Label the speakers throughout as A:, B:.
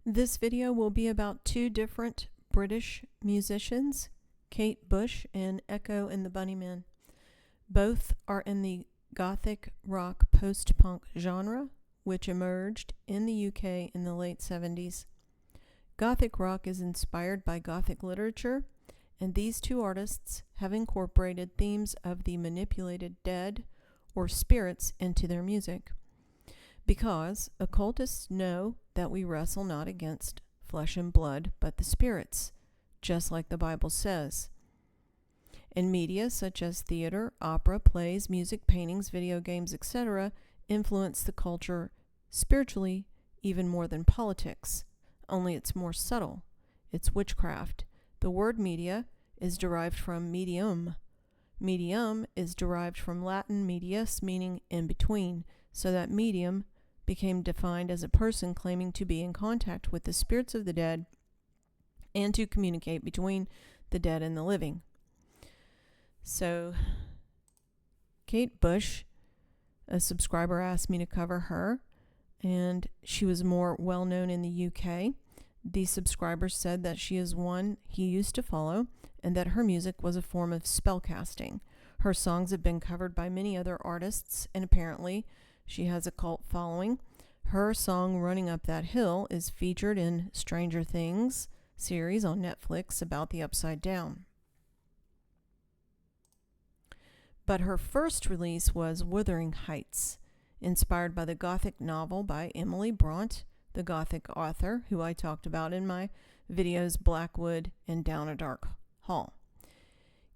A: This video will be about two different British musicians, Kate Bush and Echo and the Bunnymen. Both are in the Gothic rock post-punk genre, which emerged in the UK in the late 70s. Gothic rock is inspired by Gothic literature, and these two artists have incorporated themes of the manipulated dead or spirits into their music. Because occultists know that we wrestle not against flesh and blood, but the spirits, just like the Bible says. In media such as theater, opera, plays, music, paintings, video games, etc., influence the culture spiritually even more than politics, only it's more subtle. It's witchcraft. The word media is derived from medium. Medium is derived from Latin medius, meaning in between, so that medium became defined as a person claiming to be in contact with the spirits of the dead and to communicate between the dead and the living. So, Kate Bush, a subscriber asked me to cover her, and she was more well known in the UK. The subscriber said that she is one he used to follow and that her music was a form of spellcasting. Her songs have been covered by many other artists, and apparently she has a cult following. Her song Running Up That Hill is featured in Stranger Things series on Netflix about the Upside Down. But her first release was Wuthering Heights, inspired by the Gothic novel by Emily Bront, the Gothic author who I talked about in my videos Blackwood and Down a Dark Hall.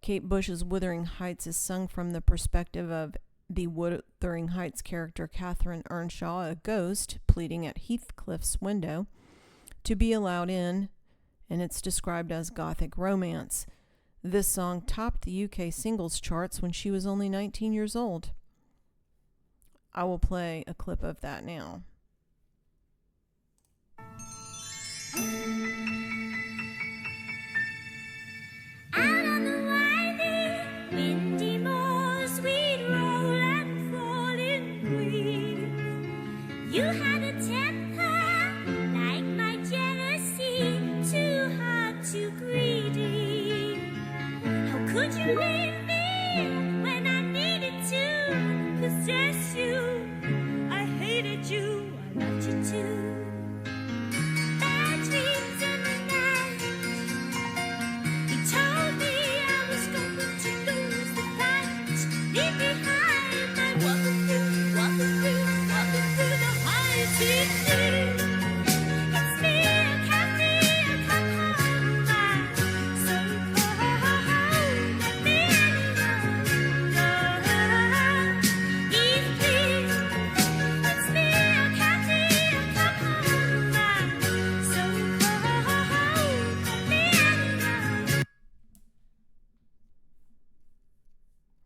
A: Kate Bush's Wuthering Heights is sung from the perspective of the Wuthering Heights character Catherine Earnshaw, a ghost pleading at Heathcliff's window to be allowed in, and it's described as Gothic romance. This song topped the UK singles charts when she was only 19 years old. I will play a clip of that now.
B: Out on the winding, windy moors, we'd roll and fall in breeze. You had a temper like my jealousy, too hard, too greedy. How could you leave me when I needed to possess you? I hated you, I loved you too. Bad dreams in the night. You told me I was going to lose the fight. Leave behind my walking through the high sea. It's me, Kathy, come home, my so cold. Let me alone. Please, please. It's me, Kathy, come home, my so cold. Let me alone.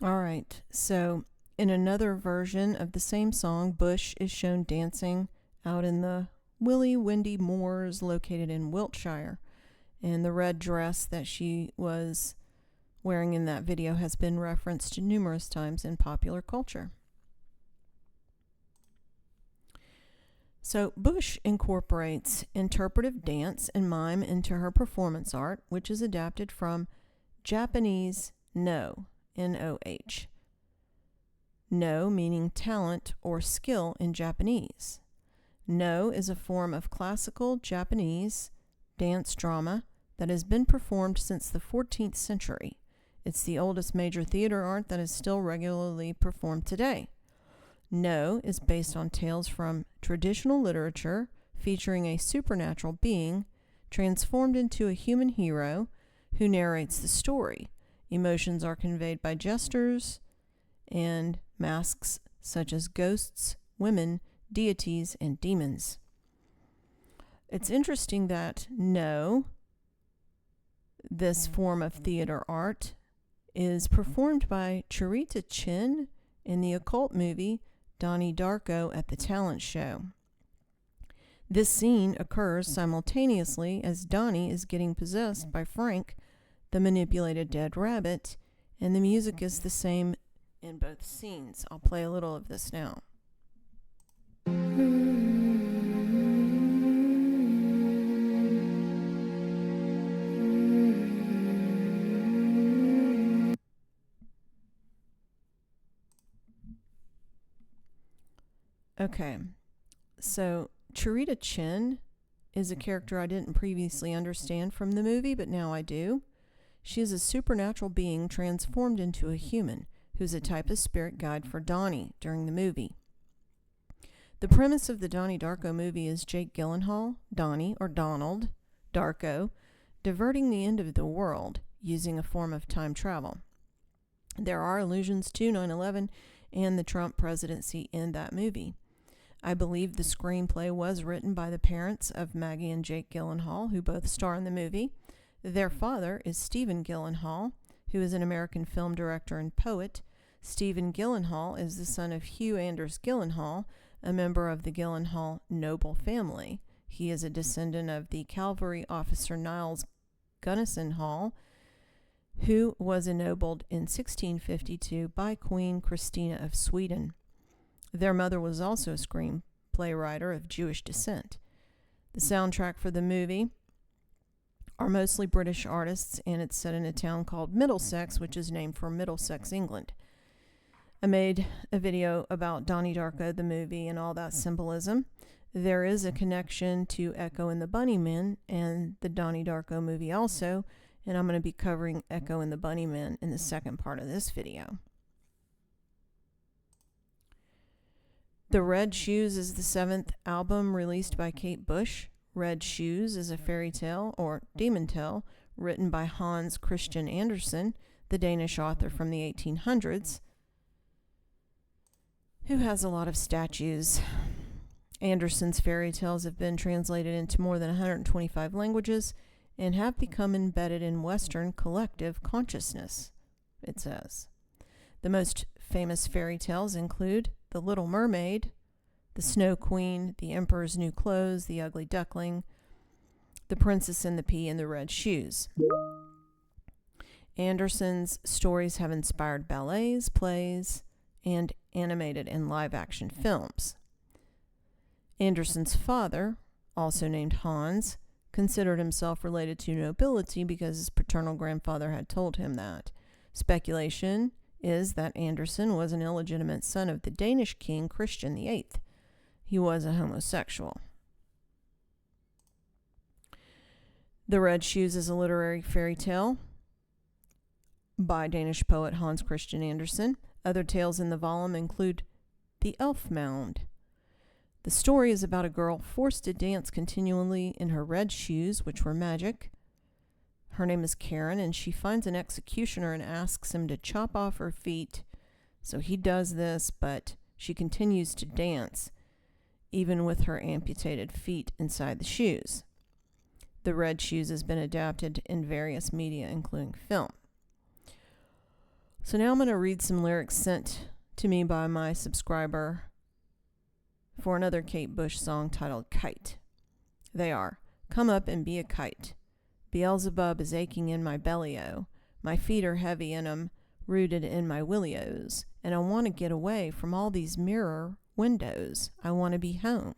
A: All right, so in another version of the same song, Bush is shown dancing out in the willy windy moors located in Wiltshire, and the red dress that she was wearing in that video has been referenced numerous times in popular culture. So Bush incorporates interpretive dance and mime into her performance art, which is adapted from Japanese no, N-O-H. No meaning talent or skill in Japanese. No is a form of classical Japanese dance drama that has been performed since the 14th century. It's the oldest major theater art that is still regularly performed today. No is based on tales from traditional literature featuring a supernatural being transformed into a human hero who narrates the story. Emotions are conveyed by gestures and masks such as ghosts, women, deities, and demons. It's interesting that no, this form of theater art, is performed by Charita Chin in the occult movie Donnie Darko at the Talent Show. This scene occurs simultaneously as Donnie is getting possessed by Frank, the manipulated dead rabbit, and the music is the same in both scenes. I'll play a little of this now. Okay, so Charita Chin is a character I didn't previously understand from the movie, but now I do. She is a supernatural being transformed into a human, who's a type of spirit guide for Donnie during the movie. The premise of the Donnie Darko movie is Jake Gyllenhaal, Donnie, or Donald, Darko, diverting the end of the world using a form of time travel. There are allusions to 9/11 and the Trump presidency in that movie. I believe the screenplay was written by the parents of Maggie and Jake Gyllenhaal, who both star in the movie. Their father is Stephen Gyllenhaal, who is an American film director and poet. Stephen Gyllenhaal is the son of Hugh Anders Gyllenhaal, a member of the Gyllenhaal noble family. He is a descendant of the cavalry officer Niles Gunnison Hall, who was ennobled in 1652 by Queen Christina of Sweden. Their mother was also a screenplay writer of Jewish descent. The soundtrack for the movie are mostly British artists, and it's set in a town called Middlesex, which is named for Middlesex, England. I made a video about Donnie Darko, the movie, and all that symbolism. There is a connection to Echo and the Bunnymen and the Donnie Darko movie also, and I'm going to be covering Echo and the Bunnymen in the second part of this video. The Red Shoes is the 7th album released by Kate Bush. Red Shoes is a fairy tale, or demon tale, written by Hans Christian Andersen, the Danish author from the 1800s, who has a lot of statues. Andersen's fairy tales have been translated into more than 125 languages and have become embedded in Western collective consciousness, it says. The most famous fairy tales include The Little Mermaid, The Snow Queen, The Emperor's New Clothes, The Ugly Duckling, The Princess and the Pea, and The Red Shoes. Andersen's stories have inspired ballets, plays, and animated and live-action films. Andersen's father, also named Hans, considered himself related to nobility because his paternal grandfather had told him that. Speculation is that Andersen was an illegitimate son of the Danish king Christian VIII. He was a homosexual. The Red Shoes is a literary fairy tale by Danish poet Hans Christian Andersen. Other tales in the volume include The Elf Mound. The story is about a girl forced to dance continually in her red shoes, which were magic. Her name is Karen, and she finds an executioner and asks him to chop off her feet. So he does this, but she continues to dance, even with her amputated feet inside the shoes. The Red Shoes has been adapted in various media, including film. So now I'm going to read some lyrics sent to me by my subscriber for another Kate Bush song titled Kite. They are, "Come up and be a kite. Beelzebub is aching in my belly-o. My feet are heavy and I'm rooted in my willy-os. And I want to get away from all these mirror windows. I want to be home.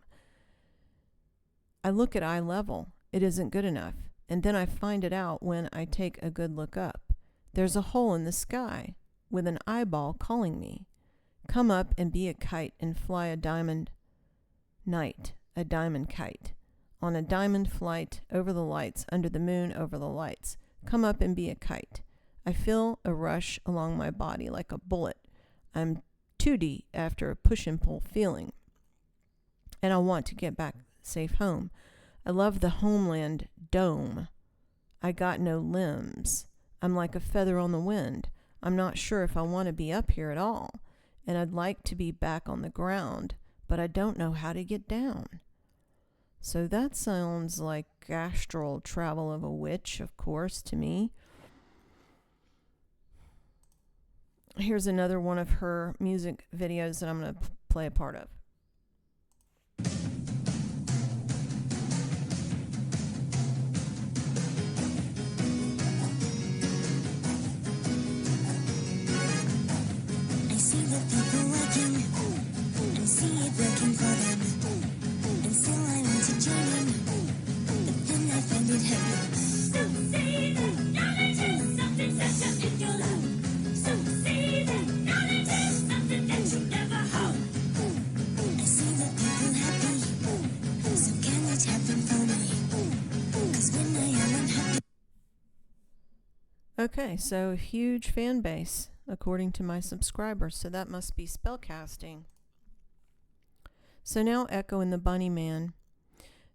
A: I look at eye level. It isn't good enough. And then I find it out when I take a good look up. There's a hole in the sky with an eyeball calling me. Come up and be a kite and fly a diamond night, a diamond kite. On a diamond flight over the lights, under the moon over the lights. Come up and be a kite. I feel a rush along my body like a bullet. I'm 2D after a push and pull feeling. And I want to get back safe home. I love the homeland dome. I got no limbs. I'm like a feather on the wind. I'm not sure if I want to be up here at all. And I'd like to be back on the ground, but I don't know how to get down. So that sounds like astral travel of a witch, of course, to me. Here's another one of her music videos that I'm going to play a part of.
B: I see the people working and see it working for them. And still I want to join in, but then I find it hard. So say that knowledge is something special in your life. So say that knowledge is something that you never have.
A: Okay, so huge fan base, according to my subscribers, so that must be spellcasting. So now Echo and the Bunnyman.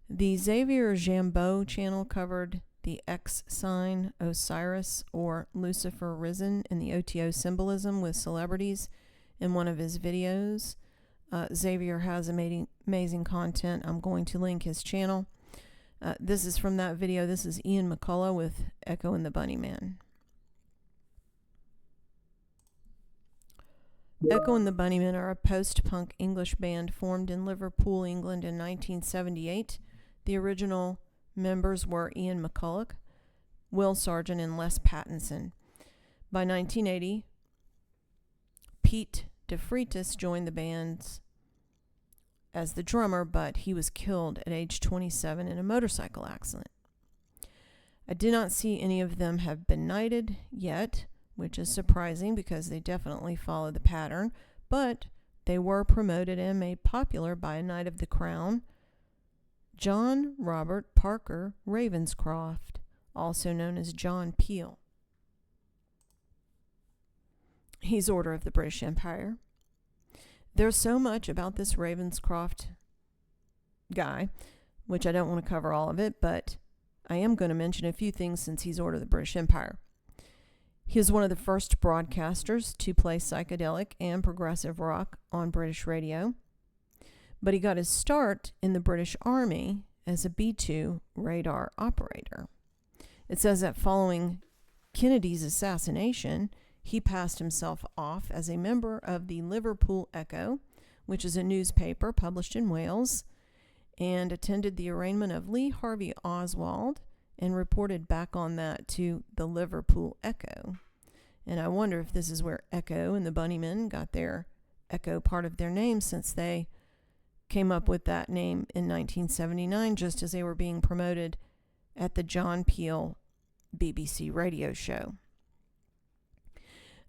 A: The Xavier Jambeau channel covered the X sign, Osiris, or Lucifer risen in the OTO symbolism with celebrities in one of his videos. Xavier has amazing content. I'm going to link his channel. This is from that video. This is Ian McCullough with Echo and the Bunnyman. Echo and the Bunnymen are a post-punk English band formed in Liverpool, England in 1978. The original members were Ian McCulloch, Will Sargent, and Les Pattinson. By 1980, Pete DeFreitas joined the band as the drummer, but he was killed at age 27 in a motorcycle accident. I did not see any of them have been knighted yet, which is surprising because they definitely follow the pattern, but they were promoted and made popular by a Knight of the Crown, John Robert Parker Ravenscroft, also known as John Peel. He's Order of the British Empire. There's so much about this Ravenscroft guy, which I don't want to cover all of it, but I am going to mention a few things since he's Order of the British Empire. He was one of the first broadcasters to play psychedelic and progressive rock on British radio, but he got his start in the British Army as a B-2 radar operator. It says that following Kennedy's assassination, he passed himself off as a member of the Liverpool Echo, which is a newspaper published in Wales, and attended the arraignment of Lee Harvey Oswald and reported back on that to the Liverpool Echo. And I wonder if this is where Echo and the Bunnymen got their Echo part of their name, since they came up with that name in 1979 just as they were being promoted at the John Peel BBC radio show.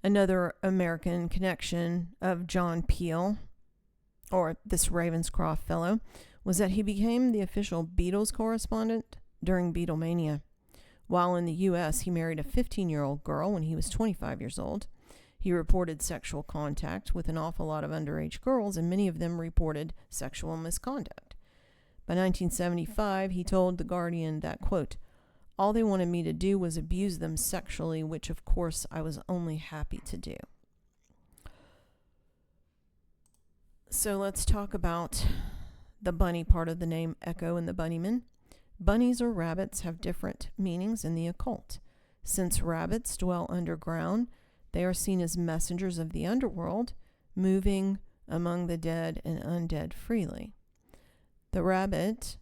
A: Another American connection of John Peel, or this Ravenscroft fellow, was that he became the official Beatles correspondent during Beatlemania. While in the U.S., he married a 15-year-old girl when he was 25 years old. He reported sexual contact with an awful lot of underage girls, and many of them reported sexual misconduct. By 1975, he told The Guardian that, quote, "All they wanted me to do was abuse them sexually, which of course I was only happy to do." So let's talk about the bunny part of the name Echo and the Bunnymen. Bunnies or rabbits have different meanings in the occult. Since rabbits dwell underground, they are seen as messengers of the underworld, moving among the dead and undead freely. The rabbit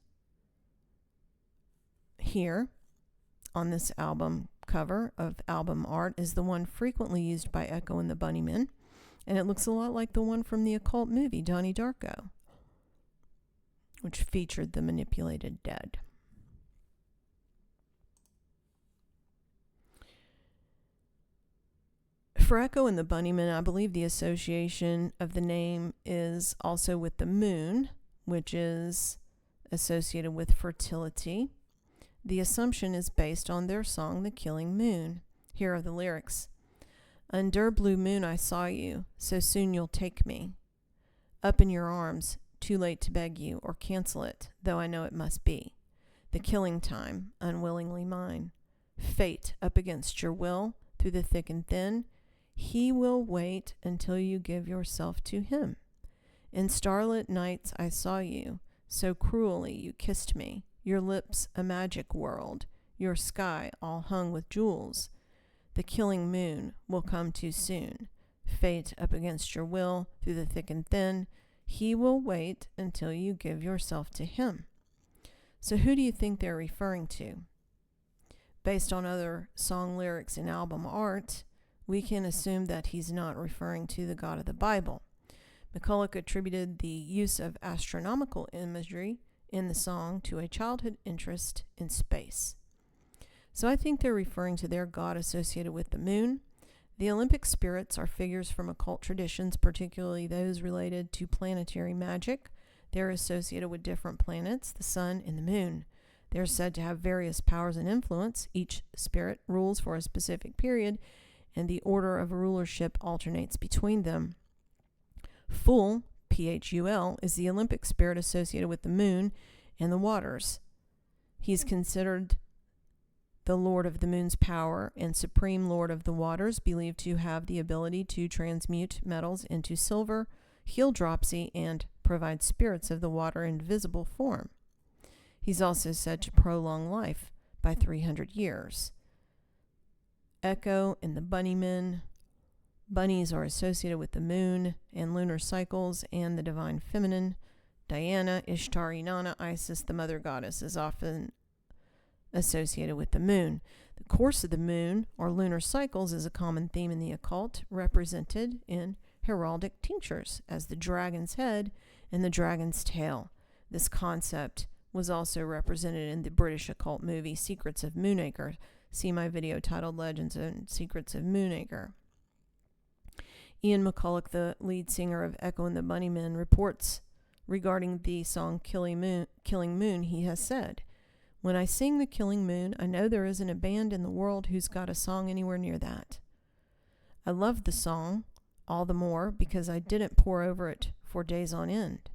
A: here on this album cover of album art is the one frequently used by Echo and the Bunnymen, and it looks a lot like the one from the occult movie Donnie Darko, which featured the manipulated dead. For Echo and the Bunnymen, I believe the association of the name is also with the moon, which is associated with fertility. The assumption is based on their song, The Killing Moon. Here are the lyrics. "Under blue moon I saw you, so soon you'll take me. Up in your arms, too late to beg you or cancel it, though I know it must be. The killing time, unwillingly mine. Fate up against your will, through the thick and thin. He will wait until you give yourself to him. In starlit nights I saw you, so cruelly you kissed me. Your lips a magic world, your sky all hung with jewels. The killing moon will come too soon. Fate up against your will, through the thick and thin. He will wait until you give yourself to him." So who do you think they're referring to? Based on other song lyrics and album art, we can assume that he's not referring to the God of the Bible. McCulloch attributed the use of astronomical imagery in the song to a childhood interest in space. So I think they're referring to their god associated with the moon. The Olympic spirits are figures from occult traditions, particularly those related to planetary magic. They're associated with different planets, the sun and the moon. They are said to have various powers and influence. Each spirit rules for a specific period, and the order of rulership alternates between them. Phul, Phul, is the Olympic spirit associated with the moon and the waters. He is considered the Lord of the Moon's power and Supreme Lord of the Waters, believed to have the ability to transmute metals into silver, heal dropsy, and provide spirits of the water in visible form. He's also said to prolong life by 300 years. Echo and the Bunnymen. Bunnies are associated with the moon and lunar cycles and the divine feminine. Diana, Ishtar, Inanna, Isis, the mother goddess, is often associated with the moon. The course of the moon or lunar cycles is a common theme in the occult, represented in heraldic tinctures as the dragon's head and the dragon's tail. This concept was also represented in the British occult movie Secrets of Moonacre. See my video titled Legends and Secrets of Moonacre. Ian McCulloch, the lead singer of Echo and the Bunnymen, reports regarding the song Killing Moon, he has said, "When I sing the Killing Moon, I know there isn't a band in the world who's got a song anywhere near that. I love the song all the more because I didn't pore over it for days on end.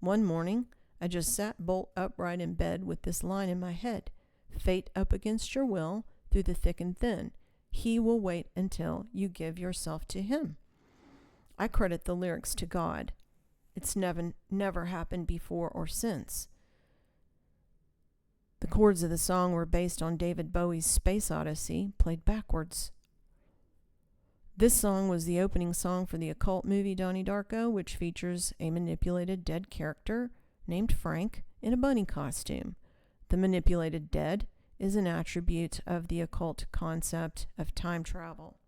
A: One morning, I just sat bolt upright in bed with this line in my head: fate up against your will, through the thick and thin. He will wait until you give yourself to him." I credit the lyrics to God. It's never happened before or since. The chords of the song were based on David Bowie's Space Odyssey, played backwards. This song was the opening song for the occult movie Donnie Darko, which features a manipulated dead character named Frank in a bunny costume. The manipulated dead is an attribute of the occult concept of time travel.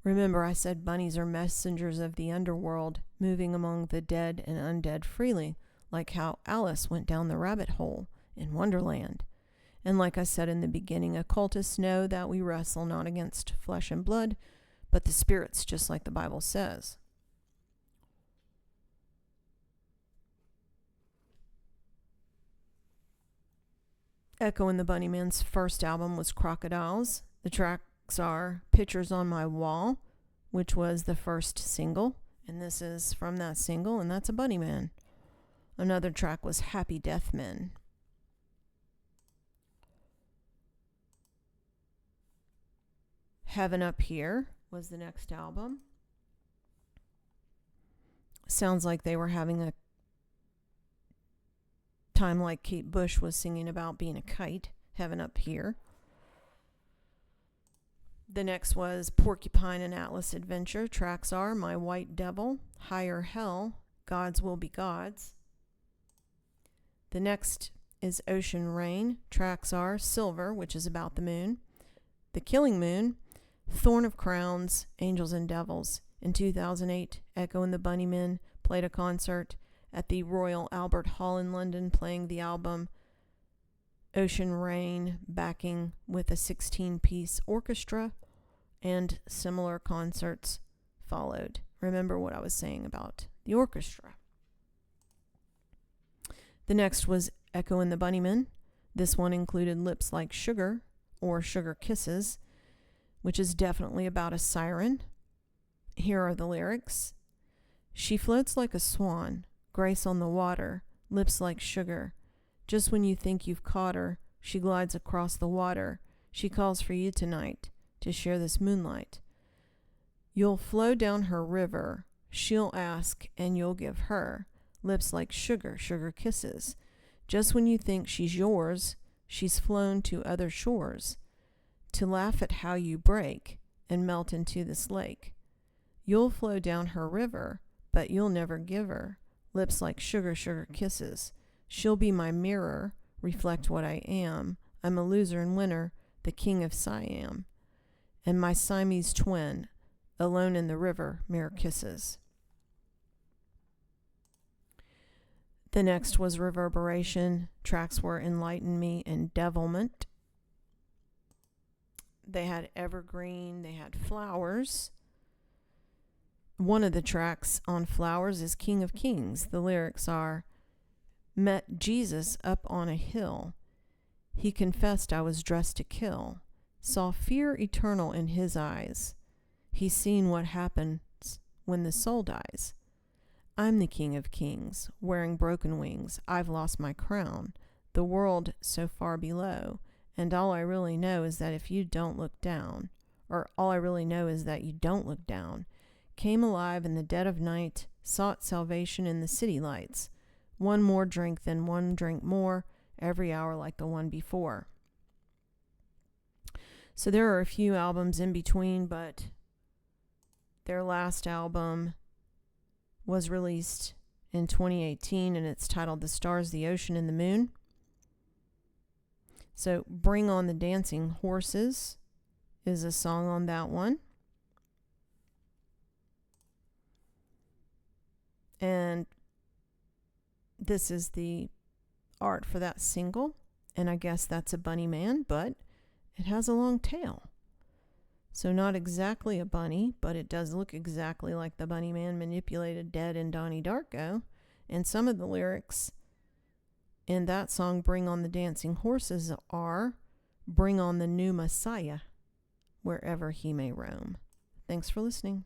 A: Remember, I said bunnies are messengers of the underworld, moving among the dead and undead freely, like how Alice went down the rabbit hole in Wonderland. And like I said in the beginning, occultists know that we wrestle not against flesh and blood, but the spirits, just like the Bible says. Echo and the Bunnymen's first album was Crocodiles. The tracks are Pictures on My Wall, which was the first single, and this is from that single, and that's a Bunnyman. Another track was Happy Death Men. Heaven Up Here was the next album. Sounds like they were having a time like Kate Bush was singing about being a kite. Heaven Up Here. The next was Porcupine and Atlas Adventure. Tracks are My White Devil, Higher Hell, Gods Will Be Gods. The next is Ocean Rain. Tracks are Silver, which is about the moon, The Killing Moon, Thorn of Crowns, Angels and Devils. In 2008, Echo and the Bunnymen played a concert at the Royal Albert Hall in London, playing the album Ocean Rain, backing with a 16-piece orchestra, and similar concerts followed. Remember what I was saying about the orchestra. The next was Echo and the Bunnymen. This one included Lips Like Sugar, or Sugar Kisses, which is definitely about a siren. Here are the lyrics. She floats like a swan, grace on the water, lips like sugar. Just when you think you've caught her, she glides across the water. She calls for you tonight to share this moonlight. You'll flow down her river. She'll ask and you'll give her lips like sugar, sugar kisses. Just when you think she's yours, she's flown to other shores to laugh at how you break and melt into this lake. You'll flow down her river, but you'll never give her lips like sugar, sugar kisses. She'll be my mirror, reflect what I am. I'm a loser and winner, the king of Siam. And my Siamese twin, alone in the river, mere kisses. The next was Reverberation. Tracks were Enlighten Me and Devilment. They had Evergreen, they had Flowers. one of the tracks on Flowers is King of Kings. The lyrics are, met Jesus up on a hill. He confessed I was dressed to kill. Saw fear eternal in his eyes. He's seen what happens when the soul dies. I'm the King of Kings, wearing broken wings. I've lost my crown, the world so far below. And all I really know is that if you don't look down, or all I really know is that you don't look down. Came alive in the dead of night, sought salvation in the city lights. One more drink, then one drink more, every hour like the one before. So there are a few albums in between, but their last album was released in 2018, and it's titled The Stars, the Ocean, and the Moon. So Bring on the Dancing Horses is a song on that one. And this is the art for that single. And I guess that's a bunny man, but it has a long tail. So not exactly a bunny, but it does look exactly like the bunny man manipulated dead in Donnie Darko. And some of the lyrics in that song, Bring on the Dancing Horses, are, bring on the new Messiah, wherever he may roam. Thanks for listening.